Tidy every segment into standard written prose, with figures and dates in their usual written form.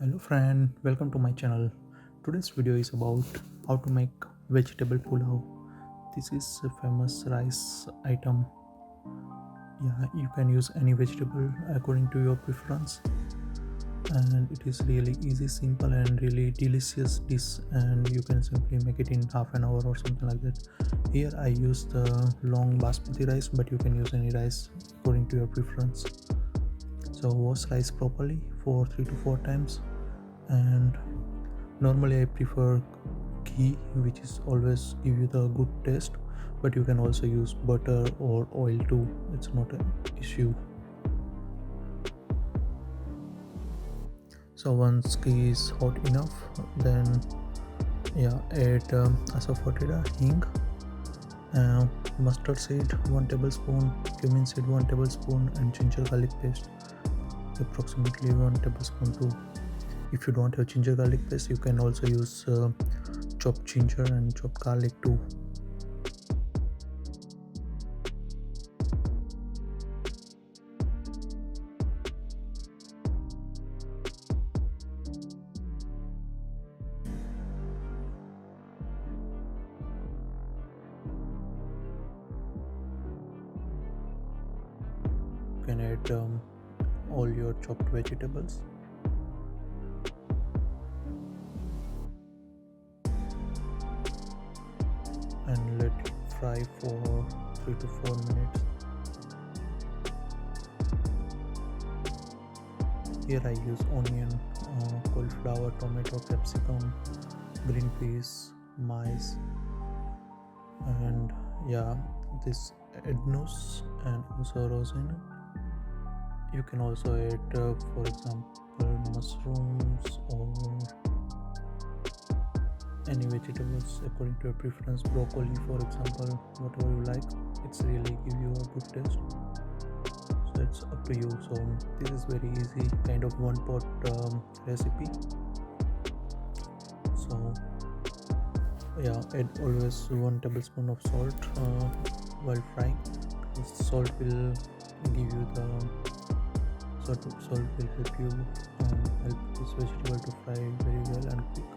Hello friend, welcome to my channel. Today's video is about how to make vegetable pulav. This is a famous rice item. Yeah, you can use any vegetable according to your preference, and it is really easy, simple and really delicious dish, and you can simply make it in half an hour or something like that. Here I use the long basmati rice, but you can use any rice according to your preference. So wash rice properly for 3 to 4 times, and normally I prefer ghee, which is always give you the good taste, but you can also use butter or oil too. It's not an issue. So once ghee is hot enough, then add asafoetida, hing, mustard seed 1 tablespoon, cumin seed 1 tablespoon, and ginger garlic paste approximately 1 tablespoon too. If you don't have ginger garlic paste, you can also use chopped ginger and chopped garlic too. You can add all your chopped vegetables. And let it fry for 3 to 4 minutes. Here I use onion, cauliflower, tomato, capsicum, green peas, maize, and this ednus and also rosin. You can also add, for example, mushrooms or any vegetables according to your preference. Broccoli, for example, whatever you like. It's really give you a good taste. So it's up to you. So this is very easy kind of one pot recipe. So add always 1 tablespoon of salt while frying. Salt will give you the salt will help you help this vegetable to fry very well and quick.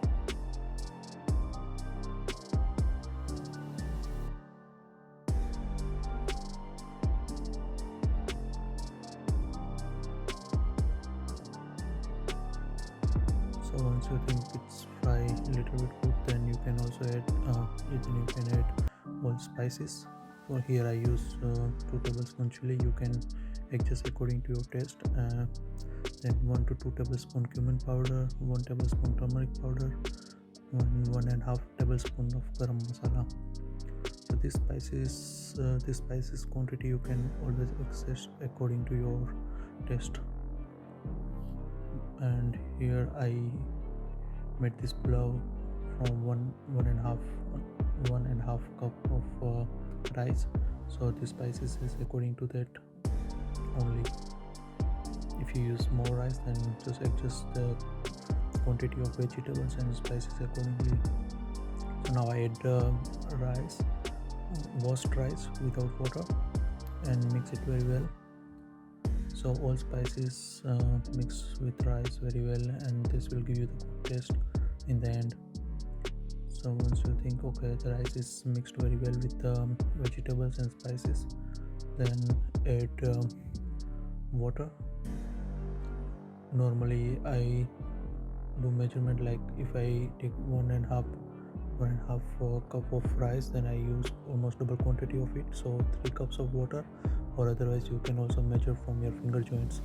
So once you think it's fry a little bit good, then you can also add all spices. For here I use 2 tablespoon chili. You can adjust according to your taste. Then 1 to 2 tablespoon cumin powder, 1 tablespoon turmeric powder, 1.5 tablespoon of garam masala. So this spices quantity you can always adjust according to your taste. And here I made this pulav from one and a half cup of rice. So the spices is according to that only. If you use more rice, then just adjust the quantity of vegetables and spices accordingly. So now I add rice, washed rice without water, and mix it very well. So all spices mix with rice very well, and this will give you the good taste in the end. So once you think okay, the rice is mixed very well with the vegetables and spices, then add water. Normally I do measurement, like if I take one and a half cup of rice, then I use almost double quantity of it, so 3 cups of water, or otherwise you can also measure from your finger joints.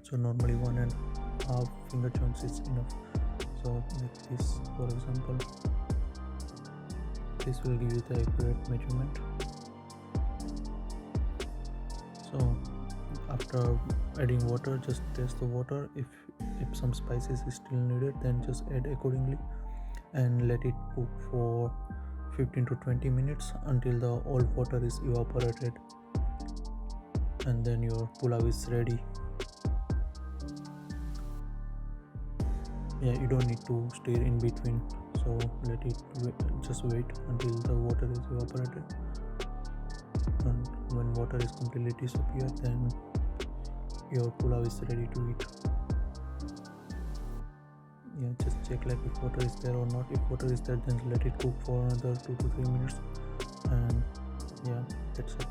So normally 1.5 finger joints is enough. So like this, for example, this will give you the accurate measurement. So after adding water, just taste the water. If some spices is still needed, then just add accordingly, and let it cook for 15 to 20 minutes until the all water is evaporated, and then your pulav is ready. You don't need to stir in between, so let it just wait until the water is evaporated, and when water is completely disappeared, then your pulav is ready to eat. yeah, just check like if water is there or not. If water is there, then let it cook for another 2 to 3 minutes, and yeah, that's it.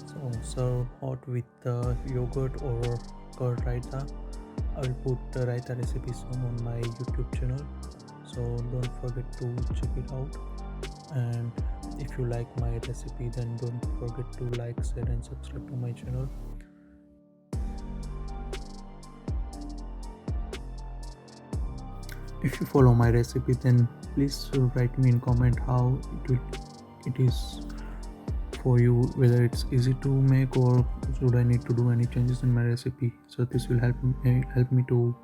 So serve hot with yogurt or curd raita. I will put the raita recipe soon on my YouTube channel, so don't forget to check it out. And if you like my recipe, then don't forget to like, share and subscribe to my channel. If you follow my recipe, then please write me in comment how it is for you, whether it's easy to make or should I need to do any changes in my recipe. So this will help me to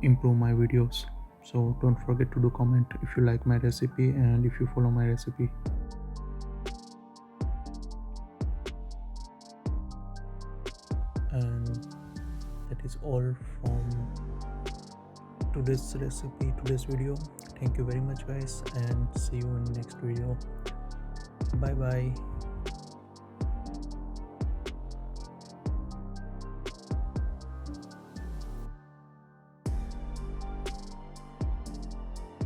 improve my videos. So don't forget to do comment if you like my recipe and if you follow my recipe. And that is all from today's video. Thank you very much guys, and see you in next video. Bye bye.